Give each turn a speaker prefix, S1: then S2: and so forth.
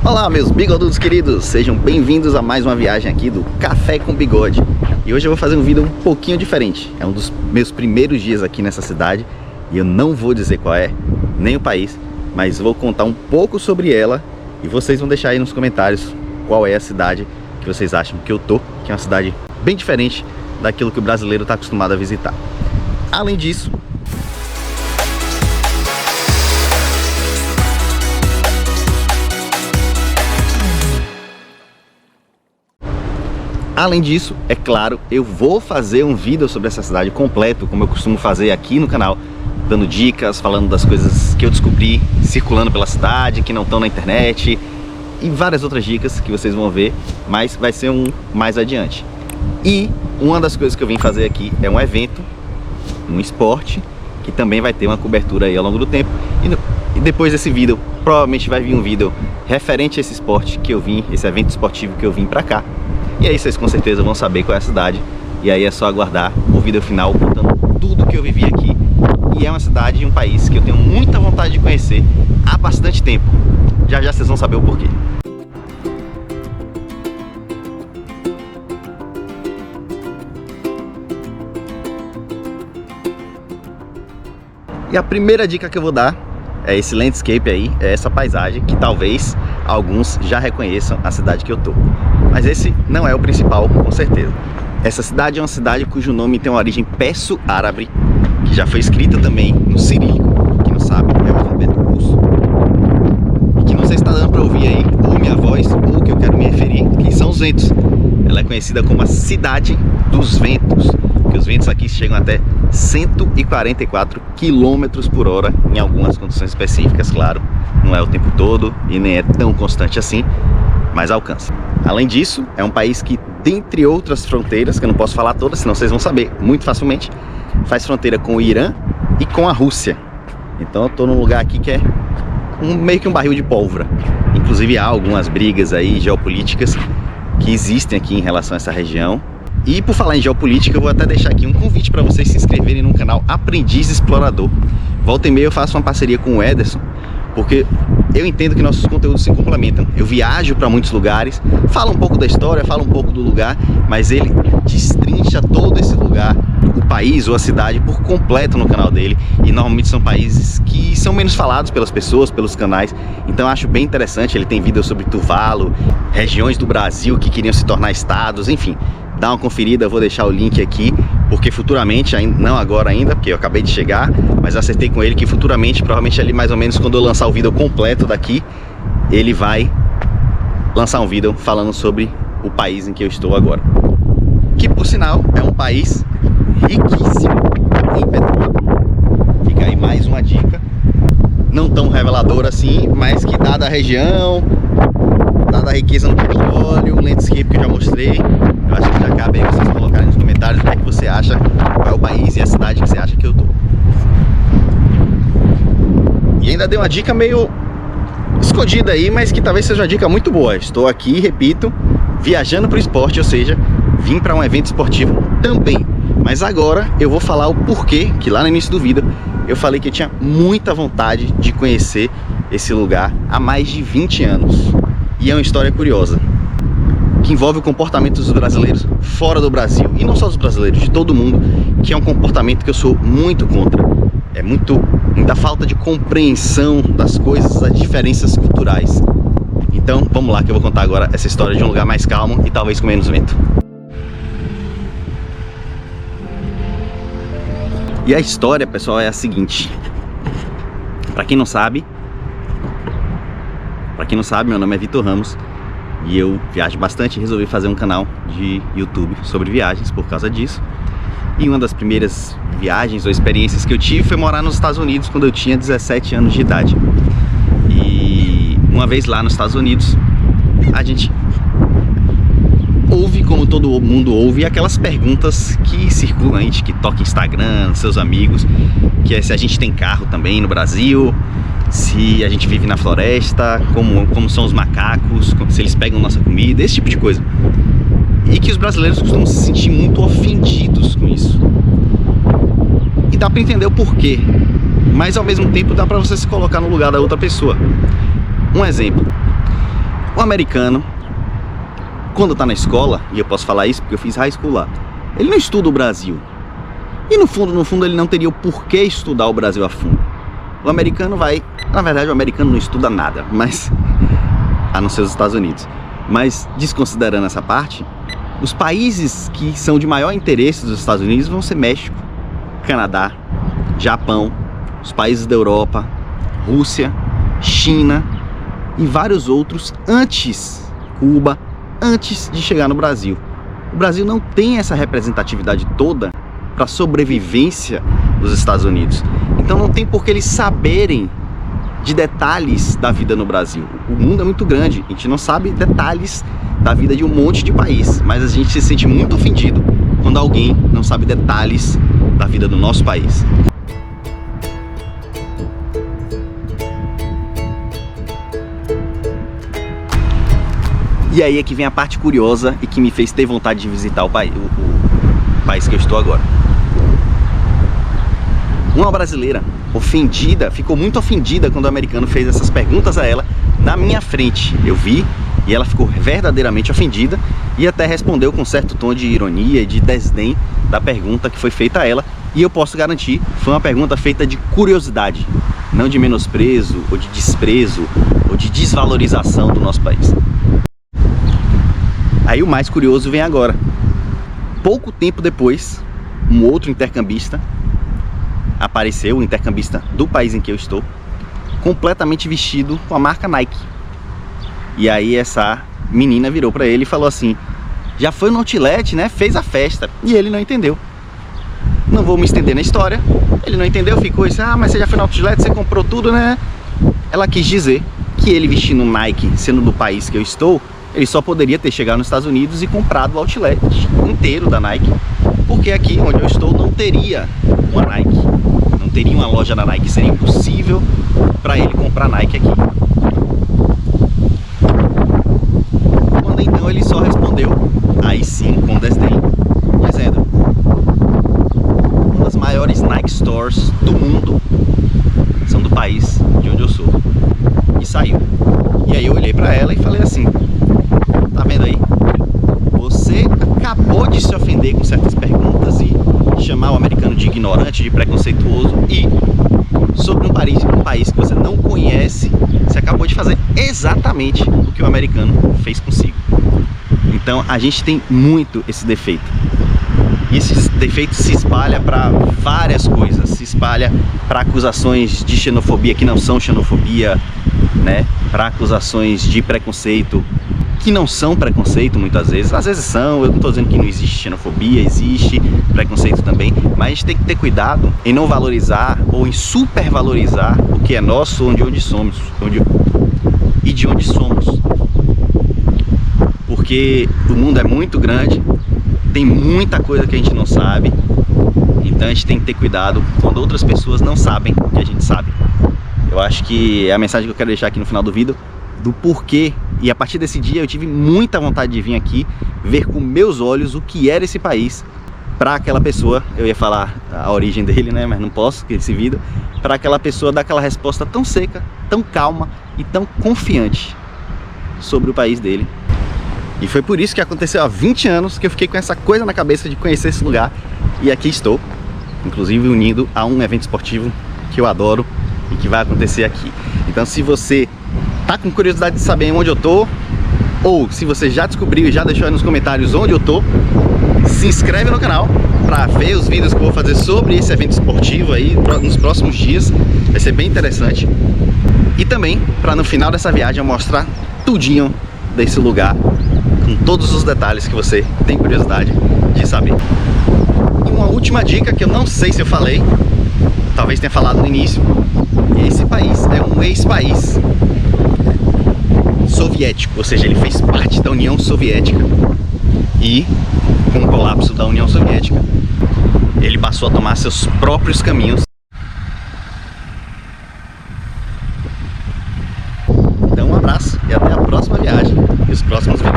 S1: Olá, meus bigodudos queridos, sejam bem-vindos a mais uma viagem aqui do Café com Bigode. E hoje eu vou fazer um vídeo um pouquinho diferente. É um dos meus primeiros dias aqui nessa cidade e eu não vou dizer qual é, nem o país, mas vou contar um pouco sobre ela e vocês vão deixar aí nos comentários qual é a cidade que vocês acham que eu tô, que é uma cidade bem diferente daquilo que o brasileiro está acostumado a visitar. Além disso, é claro, eu vou fazer um vídeo sobre essa cidade completo, como eu costumo fazer aqui no canal, dando dicas, falando das coisas que eu descobri circulando pela cidade, que não estão na internet, e várias outras dicas que vocês vão ver, mas vai ser um mais adiante. E uma das coisas que eu vim fazer aqui é um evento, um esporte, que também vai ter uma cobertura aí ao longo do tempo, e depois desse vídeo, provavelmente vai vir um vídeo referente a esse esporte que eu vim, esse evento esportivo que eu vim pra cá. E aí vocês com certeza vão saber qual é a cidade. E aí é só aguardar o vídeo final contando tudo que eu vivi aqui. E é uma cidade e um país que eu tenho muita vontade de conhecer há bastante tempo. Já já vocês vão saber o porquê. E a primeira dica que eu vou dar é esse landscape aí, é essa paisagem que talvez alguns já reconheçam a cidade que eu tô. Mas esse não é o principal, com certeza. Essa cidade é uma cidade cujo nome tem uma origem perso-árabe, que já foi escrita também no cirílico, que não sabe, é o alfabeto russo. E que não sei se está dando para ouvir aí, ou minha voz, ou o que eu quero me referir, que são os ventos. Ela é conhecida como a cidade dos ventos, porque os ventos aqui chegam até 144 km por hora, em algumas condições específicas, claro. Não é o tempo todo e nem é tão constante assim, mas alcança. Além disso, é um país que, dentre outras fronteiras, que eu não posso falar todas, senão vocês vão saber muito facilmente, faz fronteira com o Irã e com a Rússia. Então eu tô num lugar aqui que é meio que um barril de pólvora. Inclusive há algumas brigas aí geopolíticas que existem aqui em relação a essa região. E por falar em geopolítica, eu vou até deixar aqui um convite para vocês se inscreverem no canal Aprendiz Explorador. Volta e meia eu faço uma parceria com o Ederson, porque eu entendo que nossos conteúdos se complementam. Eu viajo para muitos lugares, falo um pouco da história, falo um pouco do lugar, mas ele destrincha todo esse lugar, o país ou a cidade por completo no canal dele. E normalmente são países que são menos falados pelas pessoas, pelos canais. Então eu acho bem interessante. Ele tem vídeos sobre Tuvalu, regiões do Brasil que queriam se tornar estados, enfim. Dá uma conferida, eu vou deixar o link aqui, porque futuramente, não agora ainda, porque eu acabei de chegar, mas acertei com ele que futuramente, provavelmente ali mais ou menos quando eu lançar o vídeo completo daqui, ele vai lançar um vídeo falando sobre o país em que eu estou agora. Que por sinal é um país riquíssimo em petróleo. Fica aí mais uma dica, não tão reveladora assim, mas que dada a região, dada a riqueza no petróleo, o landscape que eu já mostrei, eu acho que já cabe aí vocês colocarem nos comentários o que é que você acha, qual é o país e a cidade que você acha que eu tô. E ainda dei uma dica meio escondida aí, mas que talvez seja uma dica muito boa. Estou aqui, repito, viajando para o esporte, ou seja, vim para um evento esportivo também. Mas agora eu vou falar o porquê, que lá no início do vídeo eu falei que eu tinha muita vontade de conhecer esse lugar há mais de 20 anos. E é uma história curiosa, que envolve o comportamento dos brasileiros fora do Brasil, e não só dos brasileiros, de todo mundo, que é um comportamento que eu sou muito contra. É muita falta de compreensão das coisas, das diferenças culturais. Então vamos lá que eu vou contar agora essa história de um lugar mais calmo e talvez com menos vento. E a história, pessoal, é a seguinte. Para quem não sabe, meu nome é Vitor Ramos e eu viajo bastante e resolvi fazer um canal de YouTube sobre viagens por causa disso. E uma das primeiras viagens ou experiências que eu tive foi morar nos Estados Unidos quando eu tinha 17 anos de idade. E uma vez lá nos Estados Unidos, a gente ouve, como todo mundo ouve, aquelas perguntas que circulam aí, TikTok, Instagram, seus amigos, que é se a gente tem carro também no Brasil, se a gente vive na floresta, como são os macacos, se eles pegam nossa comida, esse tipo de coisa. E que os brasileiros costumam se sentir muito ofendidos com isso. E dá pra entender o porquê, mas ao mesmo tempo dá pra você se colocar no lugar da outra pessoa. Um exemplo: O americano, quando tá na escola, e eu posso falar isso porque eu fiz high school lá, ele não estuda o Brasil. E no fundo ele não teria o porquê estudar o Brasil a fundo. O americano vai... Na verdade, o americano não estuda nada, mas... a não ser os Estados Unidos. Mas, desconsiderando essa parte, os países que são de maior interesse dos Estados Unidos vão ser México, Canadá, Japão, os países da Europa, Rússia, China e vários outros antes, Cuba, antes de chegar no Brasil. O Brasil não tem essa representatividade toda para a sobrevivência dos Estados Unidos. Então não tem por que eles saberem de detalhes da vida no Brasil. O mundo é muito grande, a gente não sabe detalhes da vida de um monte de país, mas a gente se sente muito ofendido quando alguém não sabe detalhes da vida do nosso país. E aí é que vem a parte curiosa e que me fez ter vontade de visitar o país que eu estou agora. Uma brasileira ofendida, ficou muito ofendida quando o americano fez essas perguntas a ela na minha frente. Eu vi e ela ficou verdadeiramente ofendida e até respondeu com certo tom de ironia e de desdém da pergunta que foi feita a ela. E eu posso garantir, foi uma pergunta feita de curiosidade, não de menosprezo ou de desprezo ou de desvalorização do nosso país. Aí o mais curioso vem agora. Pouco tempo depois, um outro intercambista apareceu, o intercambista do país em que eu estou, completamente vestido com a marca Nike. E aí essa menina virou pra ele e falou assim: já foi no outlet, né? Fez a festa. E ele não entendeu. Não vou me estender na história. Ele não entendeu, ficou assim: ah, mas você já foi no outlet, você comprou tudo, né? Ela quis dizer que ele vestindo Nike, sendo do país que eu estou, ele só poderia ter chegado nos Estados Unidos e comprado o outlet inteiro da Nike, porque aqui onde eu estou não teria uma Nike, não teria uma loja da Nike, seria impossível para ele comprar Nike aqui. Quando então ele só respondeu, aí sim com desdém, dizendo: uma das maiores Nike Stores do mundo são do país de onde eu sou. E saiu. E aí eu olhei para ela e falei assim: tá vendo aí? Você acabou de se ofender com certas perguntas e chamar o americano de ignorante, de preconceituoso, e sobre um país que você não conhece, você acabou de fazer exatamente o que o americano fez consigo. Então a gente tem muito esse defeito. E esse defeito se espalha para várias coisas, se espalha para acusações de xenofobia que não são xenofobia, né? Para acusações de preconceito que não são preconceito muitas vezes. Às vezes são, eu não estou dizendo que não existe xenofobia, existe preconceito também, mas a gente tem que ter cuidado em não valorizar ou em supervalorizar o que é nosso, onde somos e de onde somos. Porque o mundo é muito grande, tem muita coisa que a gente não sabe, então a gente tem que ter cuidado quando outras pessoas não sabem o que a gente sabe. Eu acho que é a mensagem que eu quero deixar aqui no final do vídeo, do porquê. E a partir desse dia eu tive muita vontade de vir aqui, ver com meus olhos o que era esse país, para aquela pessoa, eu ia falar a origem dele, né, mas não posso, que esse vídeo, para aquela pessoa dar aquela resposta tão seca, tão calma e tão confiante sobre o país dele. E foi por isso que aconteceu há 20 anos que eu fiquei com essa coisa na cabeça de conhecer esse lugar. E aqui estou, inclusive unido a um evento esportivo que eu adoro e que vai acontecer aqui. Então se você tá com curiosidade de saber onde eu tô, ou se você já descobriu e já deixou aí nos comentários onde eu tô, se inscreve no canal para ver os vídeos que eu vou fazer sobre esse evento esportivo aí nos próximos dias. Vai ser bem interessante. E também para no final dessa viagem eu mostrar tudinho desse lugar, com todos os detalhes que você tem curiosidade de saber. E uma última dica que eu não sei se eu falei, talvez tenha falado no início: esse país é um ex-país soviético, ou seja, ele fez parte da União Soviética, e com o colapso da União Soviética ele passou a tomar seus próprios caminhos. Então um abraço e até a próxima viagem e os próximos vídeos.